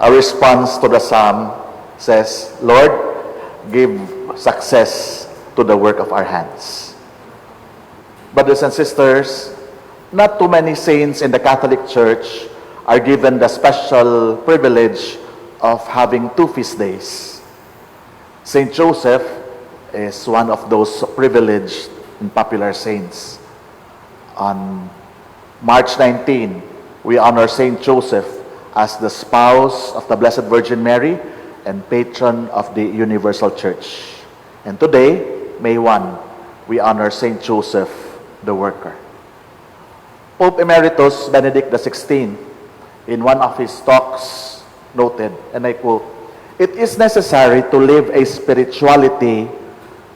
Our response to the psalm says, Lord, give success to the work of our hands. Brothers and sisters, not too many saints in the Catholic Church are given the special privilege of having 2 feast days. Saint Joseph is one of those privileged and popular saints. On March 19, we honor Saint Joseph as the spouse of the Blessed Virgin Mary and patron of the Universal Church. And today, May 1, we honor Saint Joseph, the worker. Pope Emeritus Benedict XVI, in one of his talks, noted, and I quote, "It is necessary to live a spirituality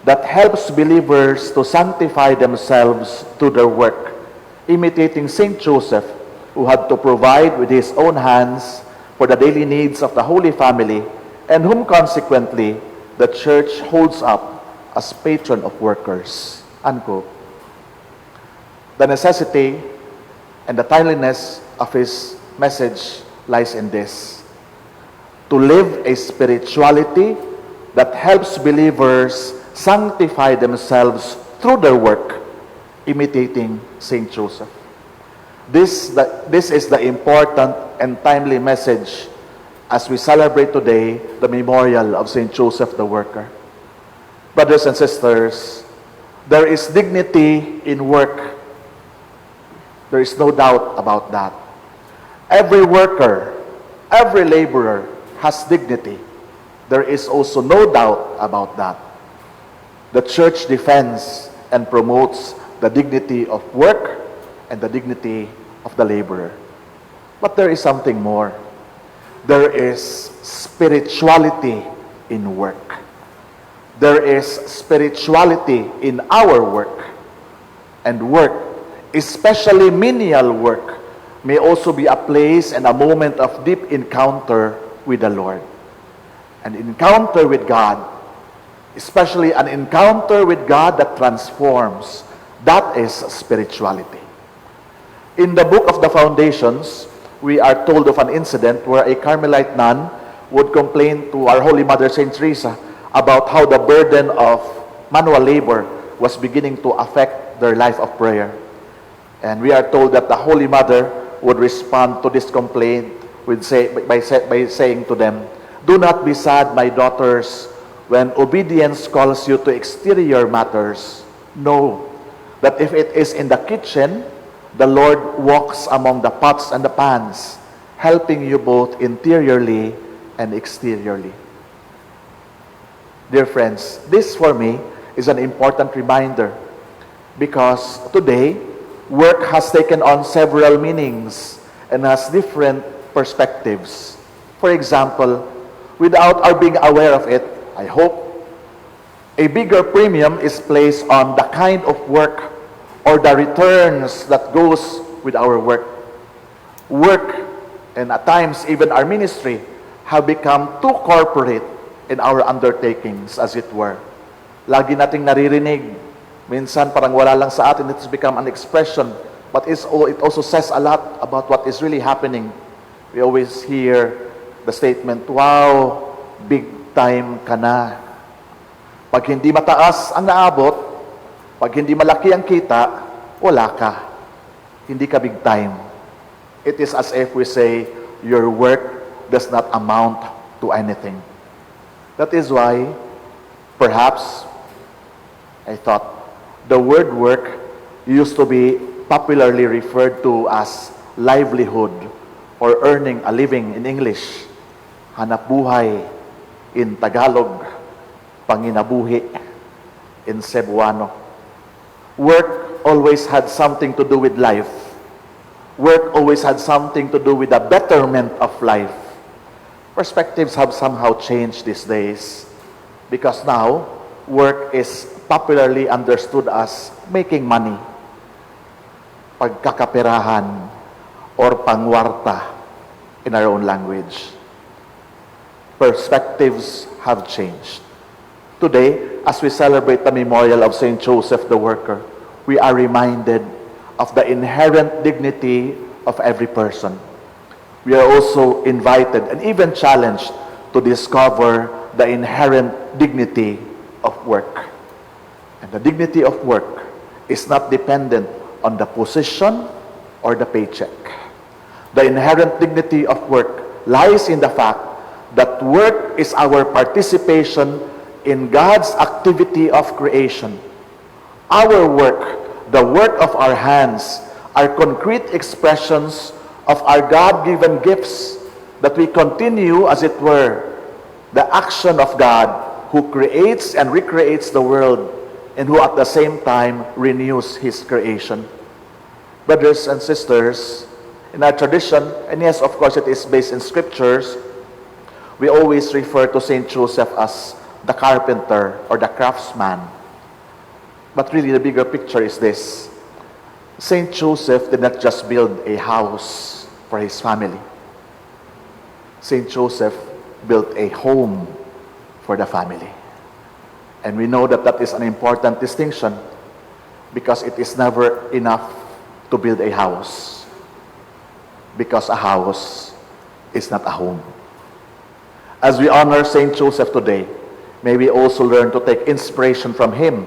that helps believers to sanctify themselves through their work, imitating Saint Joseph, who had to provide with his own hands for the daily needs of the Holy Family, and whom consequently the Church holds up as patron of workers." Unquote. The necessity and the timeliness of his message lies in this: to live a spirituality that helps believers sanctify themselves through their work, imitating Saint Joseph. This is the important and timely message as we celebrate today the memorial of Saint Joseph the worker. Brothers and sisters, there is dignity in work. There is no doubt about that. Every worker, every laborer has dignity. There is also no doubt about that. The Church defends and promotes the dignity of work and the dignity of the laborer. But there is something more. There is spirituality in work. There is spirituality in our work. And work, especially menial work, may also be a place and a moment of deep encounter with the Lord. An encounter with God, especially an encounter with God that transforms. That is spirituality. In the book of the Foundations, we are told of an incident where a Carmelite nun would complain to our Holy Mother Saint Teresa about how the burden of manual labor was beginning to affect their life of prayer. And we are told that the Holy Mother would respond to this complaint by saying to them, "Do not be sad, my daughters, when obedience calls you to exterior matters. Know that if it is in the kitchen, the Lord walks among the pots and the pans, helping you both interiorly and exteriorly." Dear friends, this for me is an important reminder because today, work has taken on several meanings and has different perspectives. For example, without our being aware of it, I hope, a bigger premium is placed on the kind of work or the returns that goes with our work. Work, and at times even our ministry, have become too corporate in our undertakings, as it were. Lagi nating naririnig, minsan parang wala lang sa atin, it's become an expression, but it also says a lot about what is really happening. We always hear the statement, "Wow, big time ka na." Pag hindi mataas ang naabot, pag hindi malaki ang kita, wala ka. Hindi ka big time. It is as if we say, your work does not amount to anything. That is why, perhaps, I thought, the word work used to be popularly referred to as livelihood or earning a living in English. Hanap buhay in Tagalog, panginabuhi in Cebuano. Work always had something to do with life. Work always had something to do with the betterment of life. Perspectives have somehow changed these days because now work is popularly understood as making money, pagkakaperahan, or pangwarta in our own language. Perspectives have changed. Today, as we celebrate the memorial of Saint Joseph the worker, we are reminded of the inherent dignity of every person. we are also invited and even challenged to discover the inherent dignity of work. And the dignity of work is not dependent on the position or the paycheck. The inherent dignity of work lies in the fact that work is our participation in God's activity of creation. Our work, the work of our hands, are concrete expressions of our God-given gifts that we continue, as it were, the action of God who creates and recreates the world and who at the same time renews His creation. Brothers and sisters, in our tradition, and yes, of course, it is based in scriptures, we always refer to Saint Joseph as the carpenter or the craftsman. But really, the bigger picture is this. Saint Joseph did not just build a house for his family. Saint Joseph built a home for the family. And we know that that is an important distinction because it is never enough to build a house, because a house is not a home. As we honor Saint Joseph today, may we also learn to take inspiration from him,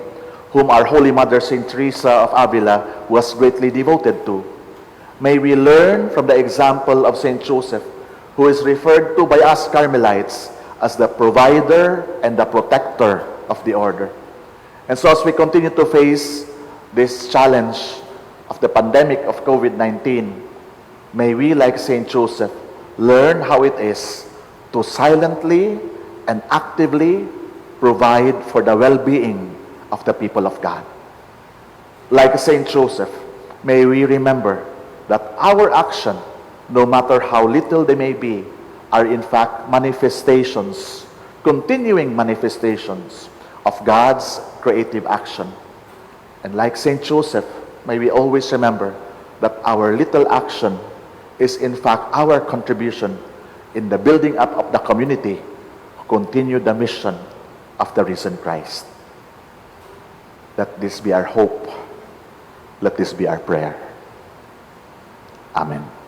whom our Holy Mother Saint Teresa of Avila was greatly devoted to. May we learn from the example of Saint Joseph, who is referred to by us Carmelites as the provider and the protector of the order. And so as we continue to face this challenge of the pandemic of COVID-19, may we, like Saint Joseph, learn how it is to silently and actively provide for the well-being of the people of God. Like Saint Joseph, may we remember that our action, no matter how little they may be, are in fact manifestations, continuing manifestations of God's creative action. And like Saint Joseph, may we always remember that our little action is in fact our contribution in the building up of the community to continue the mission of the risen Christ. Let this be our hope. Let this be our prayer. Amen.